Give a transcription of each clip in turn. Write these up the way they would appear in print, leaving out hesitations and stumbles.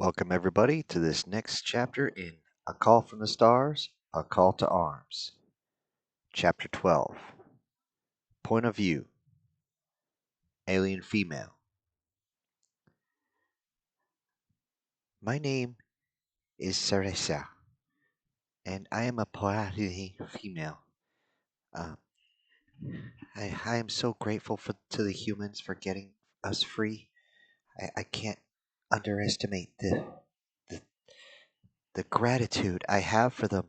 Welcome, everybody, to this next chapter in A Call from the Stars, A Call to Arms. Chapter 12 Point of View Alien Female. My name is Ceresa, and I am a Polarity female. Uh, I am so grateful to the humans for getting us free. I can't underestimate the, the gratitude I have for them.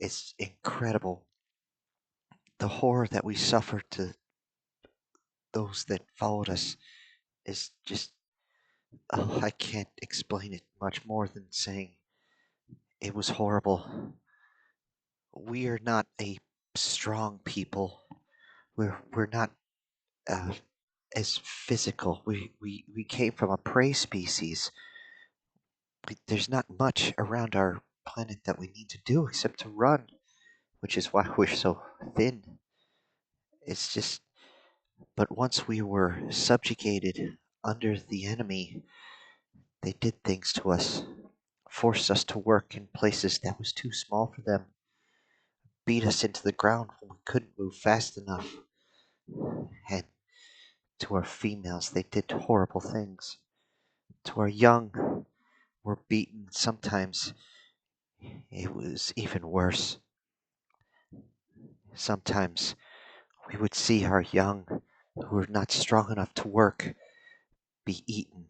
It's incredible. The horror that we suffered to those that followed us is just, oh, I can't explain it much more than saying it was horrible. We are not a strong people. We're not uh, as physical. We came from a prey species. There's not much around our planet that we need to do except to run, which is why we're so thin. It's just, but once we were subjugated under the enemy, they did things to us, forced us to work in places that was too small for them, beat us into the ground when we couldn't move fast enough. And to our females, they did horrible things. To our young, were beaten. Sometimes it was even worse. Sometimes we would see our young, who were not strong enough to work, be eaten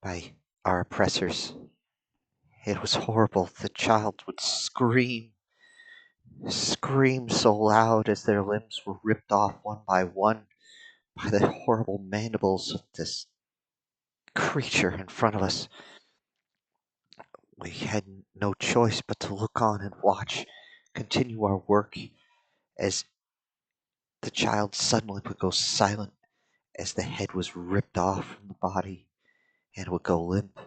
by our oppressors. It was horrible. The child would scream so loud as their limbs were ripped off one by one by the horrible mandibles of this creature in front of us. We had no choice but to look on and watch, continue our work as the child suddenly would go silent as the head was ripped off from the body and would go limp.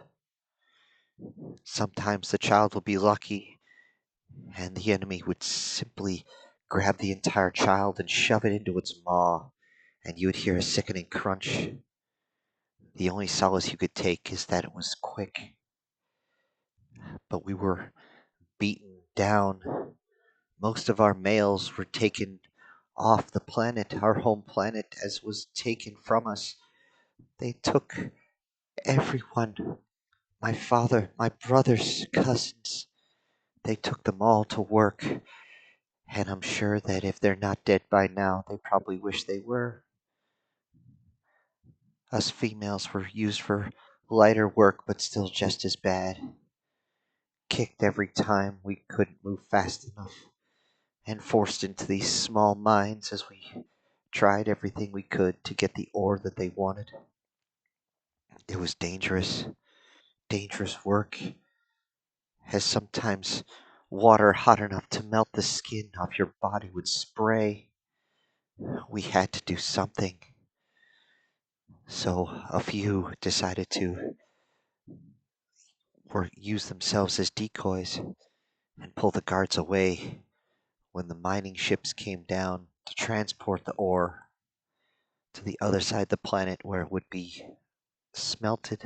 Sometimes the child would be lucky and the enemy would simply grab the entire child and shove it into its maw, and you would hear a sickening crunch. The only solace you could take is that it was quick, but we were beaten down. Most of our males were taken off the planet, our home planet, as was taken from us. They took everyone, my father, my brothers, cousins. They took them all to work, and I'm sure that if they're not dead by now, they probably wish they were. Us females were used for lighter work, but still just as bad. Kicked every time we couldn't move fast enough, and forced into these small mines as we tried everything we could to get the ore that they wanted. It was dangerous work, as sometimes water hot enough to melt the skin off your body would spray. We had to do something. So a few decided to use themselves as decoys and pull the guards away when the mining ships came down to transport the ore to the other side of the planet where it would be smelted.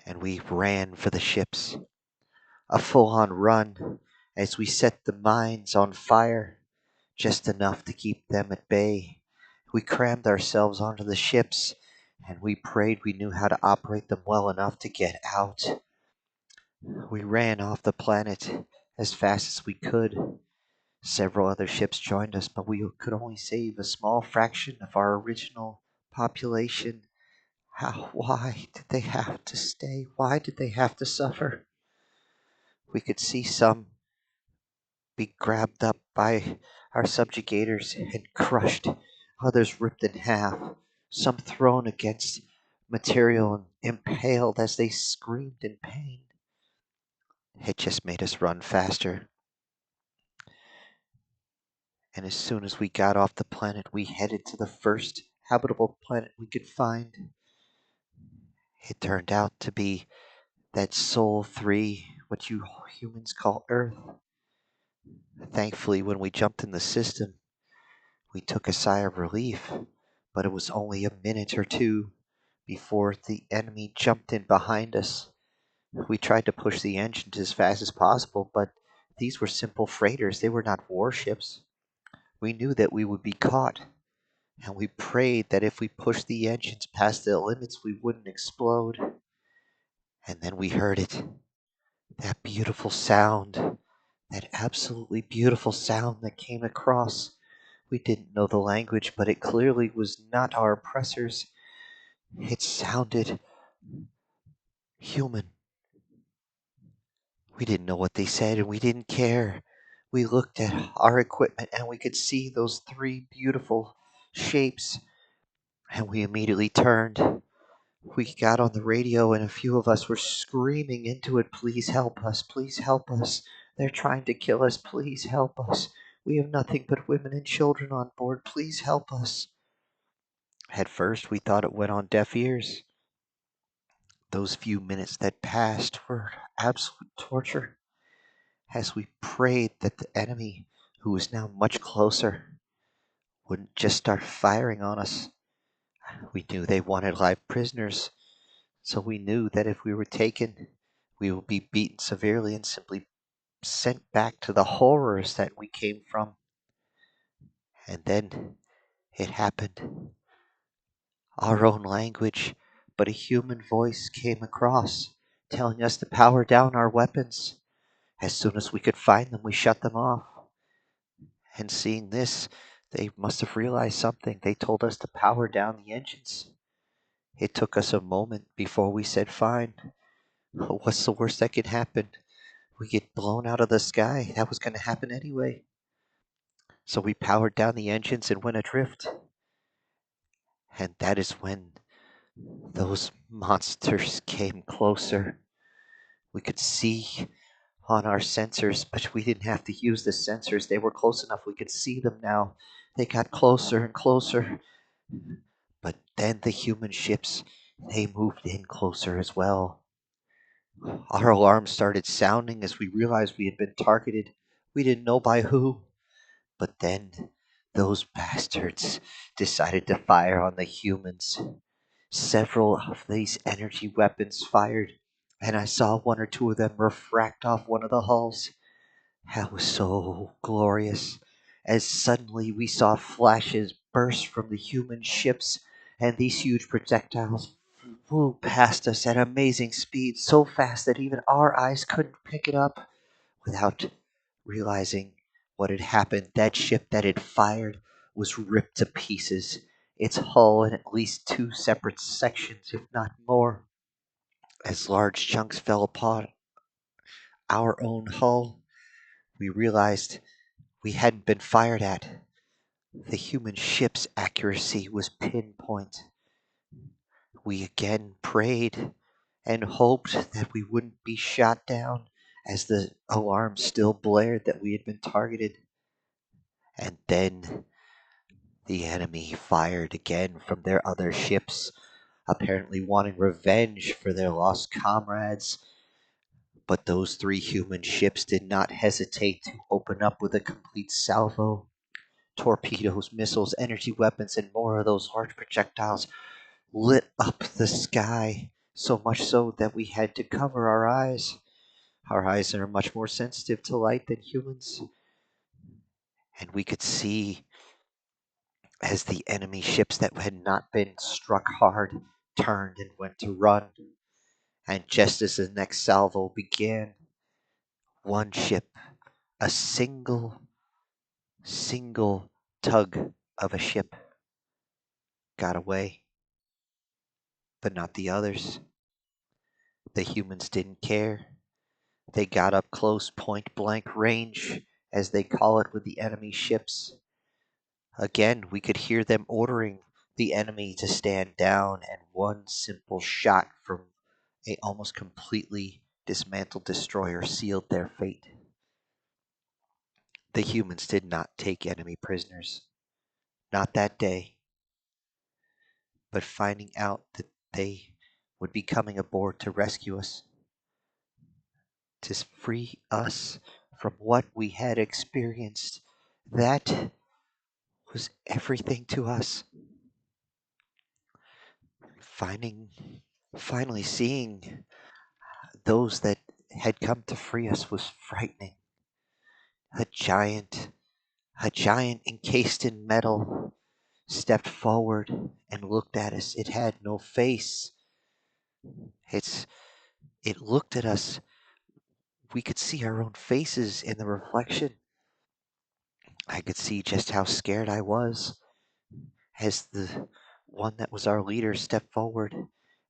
And we ran for the ships, a full-on run as we set the mines on fire, just enough to keep them at bay. We crammed ourselves onto the ships, and we prayed we knew how to operate them well enough to get out. We ran off the planet as fast as we could. Several other ships joined us, but we could only save a small fraction of our original population. Why did they have to stay? Why did they have to suffer? We could see some be grabbed up by our subjugators and crushed, others ripped in half, some thrown against material and impaled as they screamed in pain. It just made us run faster. And as soon as we got off the planet, we headed to the first habitable planet we could find. It turned out to be that Sol 3, what you humans call Earth. Thankfully, when we jumped in the system, we took a sigh of relief, but it was only a minute or two before the enemy jumped in behind us. We tried to push the engines as fast as possible, but these were simple freighters. They were not warships. We knew that we would be caught, and we prayed that if we pushed the engines past the limits, we wouldn't explode. And then we heard it. That beautiful sound. That absolutely beautiful sound that came across. We didn't know the language, but it clearly was not our oppressors. It sounded human. We didn't know what they said, and we didn't care. We looked at our equipment, and we could see those three beautiful shapes, and we immediately turned. We got on the radio, and a few of us were screaming into it, "Please help us! Please help us! They're trying to kill us! Please help us! We have nothing but women and children on board! Please help us!" At first, we thought it went on deaf ears. Those few minutes that passed were absolute torture as we prayed that the enemy, who was now much closer, wouldn't just start firing on us. We knew they wanted live prisoners, so we knew that if we were taken, we would be beaten severely and simply sent back to the horrors that we came from. And then it happened. Our own language, but a human voice came across, telling us to power down our weapons. As soon as we could find them, we shut them off. And seeing this, they must have realized something. They told us to power down the engines. It took us a moment before we said, "Fine. What's the worst that could happen? We get blown out of the sky." That was going to happen anyway. So we powered down the engines and went adrift. And that is when those monsters came closer. We could see on our sensors, but we didn't have to use the sensors. They were close enough. We could see them now. They got closer and closer. But then the human ships, they moved in closer as well. Our alarms started sounding as we realized we had been targeted. We didn't know by who. But then those bastards decided to fire on the humans. Several of these energy weapons fired, and I saw one or two of them refract off one of the hulls. That was so glorious, as suddenly we saw flashes burst from the human ships, and these huge projectiles flew past us at amazing speed, so fast that even our eyes couldn't pick it up. Without realizing what had happened, that ship that had fired was ripped to pieces, its hull in at least two separate sections, if not more, as large chunks fell upon our own hull. We realized we hadn't been fired at. The human ship's accuracy was pinpoint. We again prayed and hoped that we wouldn't be shot down as the alarm still blared that we had been targeted. And then the enemy fired again from their other ships, apparently wanting revenge for their lost comrades. But those three human ships did not hesitate to open up with a complete salvo. Torpedoes, missiles, energy weapons, and more of those large projectiles lit up the sky, so much so that we had to cover our eyes. Our eyes are much more sensitive to light than humans, and we could see as the enemy ships that had not been struck hard turned and went to run. And just as the next salvo began, one ship, a single tug of a ship, got away, but not the others. The humans didn't care. They got up close, point blank range, as they call it, with the enemy ships. Again, we could hear them ordering the enemy to stand down, and one simple shot from a almost completely dismantled destroyer sealed their fate. The humans did not take enemy prisoners. Not that day. But finding out that they would be coming aboard to rescue us, to free us from what we had experienced, that was everything to us. Finding, finally seeing those that had come to free us was frightening. A giant, a giant encased in metal stepped forward and looked at us. It had no face. It's, it looked at us. We could see our own faces in the reflection. I could see just how scared I was as the one that was our leader stepped forward,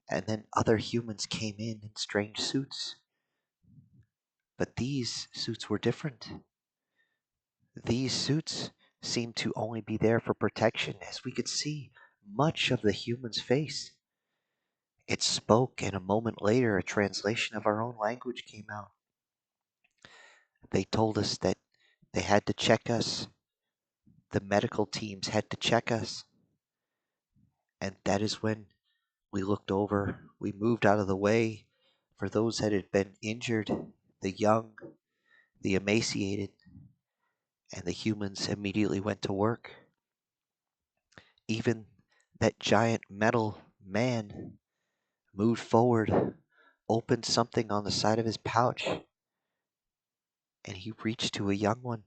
and then other humans came in strange suits. But these suits were different. These suits seemed to only be there for protection, as we could see much of the human's face. It spoke, and a moment later, a translation of our own language came out. They told us that they had to check us, the medical teams had to check us, and that is when we looked over, we moved out of the way for those that had been injured, the young, the emaciated, and the humans immediately went to work. Even that giant metal man moved forward, opened something on the side of his pouch, and he reached to a young one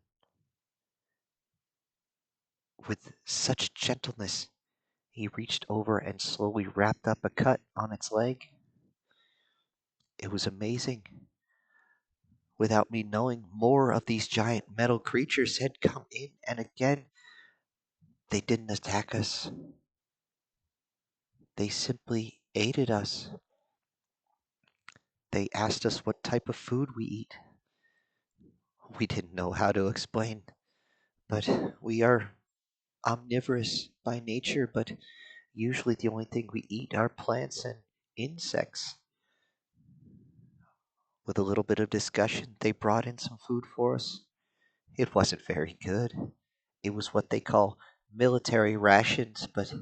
with such gentleness. He reached over and slowly wrapped up a cut on its leg. It was amazing. Without me knowing, more of these giant metal creatures had come in, and again, they didn't attack us. They simply aided us. They asked us what type of food we eat. We didn't know how to explain, but we are omnivorous by nature, but usually the only thing we eat are plants and insects. With a little bit of discussion, they brought in some food for us. It wasn't very good. It was what they call military rations, but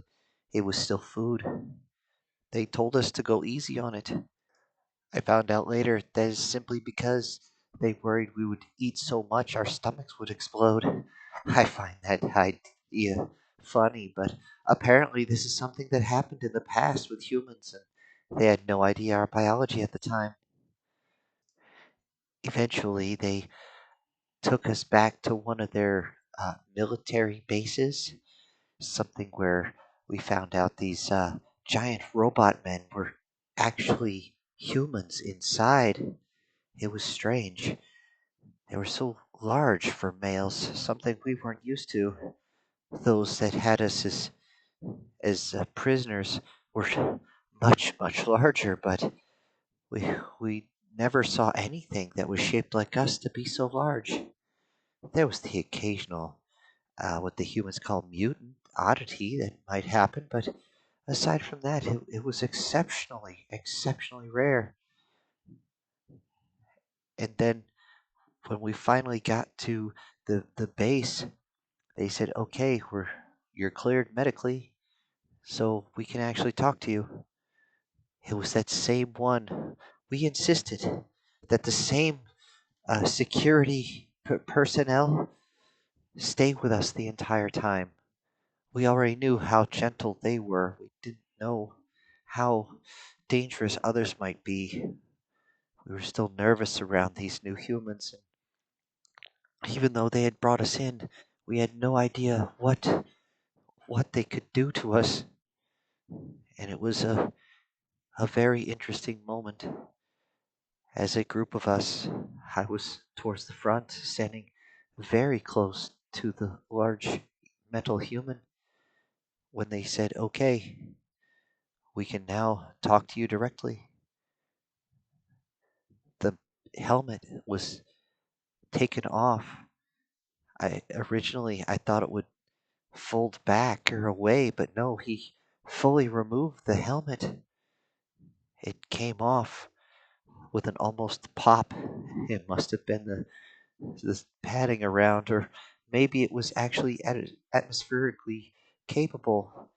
it was still food. They told us to go easy on it. I found out later that is simply because they worried we would eat so much our stomachs would explode. I find that idea funny, but apparently this is something that happened in the past with humans, and they had no idea our biology at the time. Eventually, they took us back to one of their military bases, something where we found out these giant robot men were actually humans inside. It was strange. They were so large for males, something we weren't used to. Those that had us as prisoners were much larger, but we never saw anything that was shaped like us to be so large. There was the occasional, what the humans call mutant oddity that might happen, but aside from that, it was exceptionally rare. And then when we finally got to the base, they said, "Okay, you're cleared medically, so we can actually talk to you." It was that same one. We insisted that the same security personnel stay with us the entire time. We already knew how gentle they were. We didn't know how dangerous others might be. We were still nervous around these new humans. And even though they had brought us in, we had no idea what they could do to us. And it was a very interesting moment. As a group of us, I was towards the front, standing very close to the large metal human when they said, "Okay, we can now talk to you directly." The helmet was taken off. I thought it would fold back or away, but no, he fully removed the helmet. It came off with an almost pop. It must have been the padding around, or maybe it was actually atmospherically capable,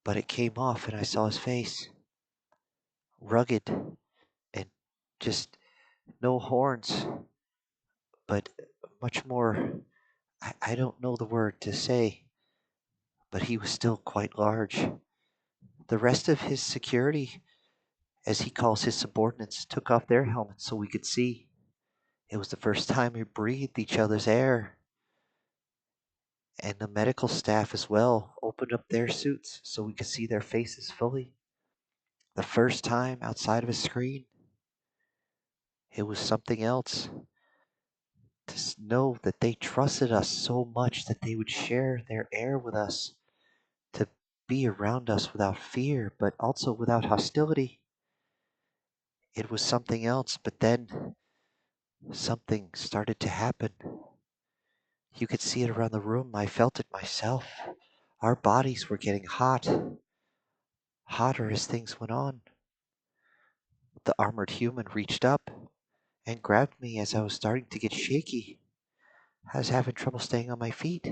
but it came off and I saw his face. Rugged and just no horns, but much more. I don't know the word to say, but he was still quite large. The rest of his security, as he calls his subordinates, took off their helmets so we could see. It was the first time we breathed each other's air. And the medical staff as well opened up their suits so we could see their faces fully. The first time outside of a screen. It was something else to know that they trusted us so much that they would share their air with us, to be around us without fear, but also without hostility. It was something else, but then something started to happen. You could see it around the room. I felt it myself. Our bodies were getting hot, hotter as things went on. The armored human reached up and grabbed me as I was starting to get shaky. I was having trouble staying on my feet.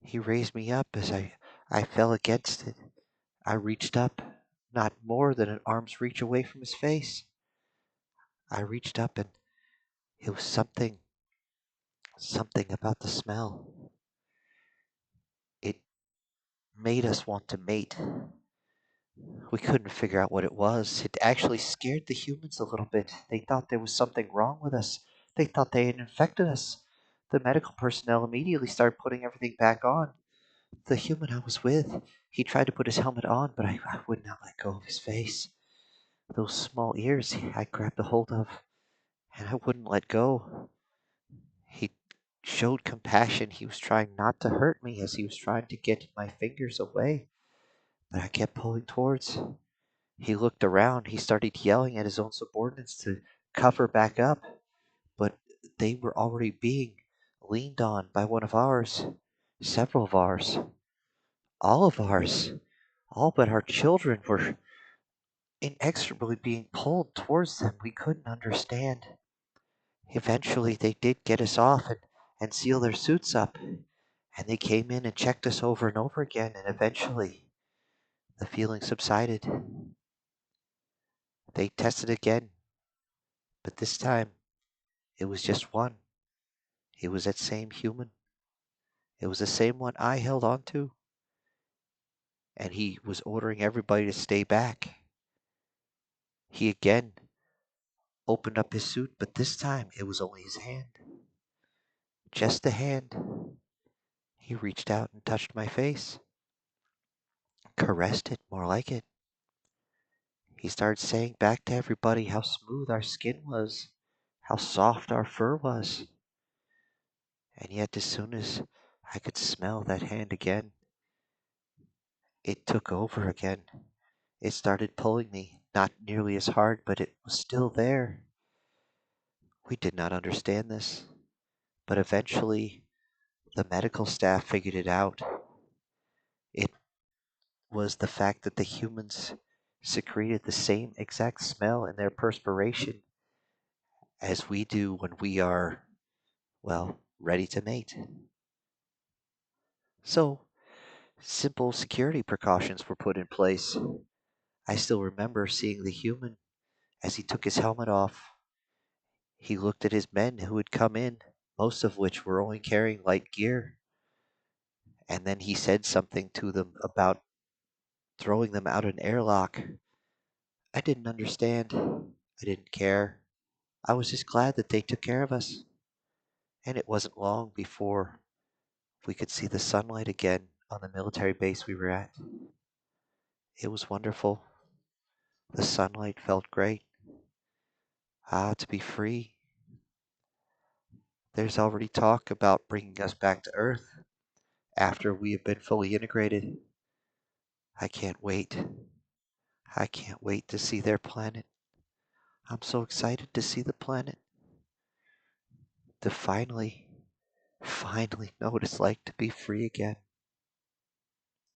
He raised me up as I fell against it. I reached up, not more than an arm's reach away from his face. I reached up and it was something about the smell. It made us want to mate. We couldn't figure out what it was. It actually scared the humans a little bit. They thought there was something wrong with us. They thought they had infected us. The medical personnel immediately started putting everything back on. The human I was with, he tried to put his helmet on, but I would not let go of his face. Those small ears I grabbed a hold of, and I wouldn't let go. He showed compassion. He was trying not to hurt me as he was trying to get my fingers away, but I kept pulling towards. He looked around. He started yelling at his own subordinates to cover back up, but they were already being leaned on by one of ours, several of ours, all of ours. All but our children were inexorably being pulled towards them. We couldn't understand. Eventually, they did get us off and seal their suits up, and they came in and checked us over and over again, and eventually the feeling subsided. They tested again, but this time it was just one. It was that same human. It was the same one I held on to, and he was ordering everybody to stay back. He again opened up his suit, but this time it was only his hand. Just the hand. He reached out and touched my face, caressed it, more like it. He started saying back to everybody how smooth our skin was, how soft our fur was. And yet, as soon as I could smell that hand again, it took over again. It started pulling me, not nearly as hard, but it was still there. We did not understand this, but eventually the medical staff figured it out. It was the fact that the humans secreted the same exact smell in their perspiration as we do when we are, well, ready to mate. So, simple security precautions were put in place. I still remember seeing the human as he took his helmet off. He looked at his men who had come in, most of which were only carrying light gear, and then he said something to them about throwing them out an airlock. I didn't understand. I didn't care. I was just glad that they took care of us. And it wasn't long before we could see the sunlight again on the military base we were at. It was wonderful. The sunlight felt great. Ah, to be free. There's already talk about bringing us back to Earth after we have been fully integrated. I can't wait. I can't wait to see their planet. I'm so excited to see the planet. To finally know what it's like to be free again.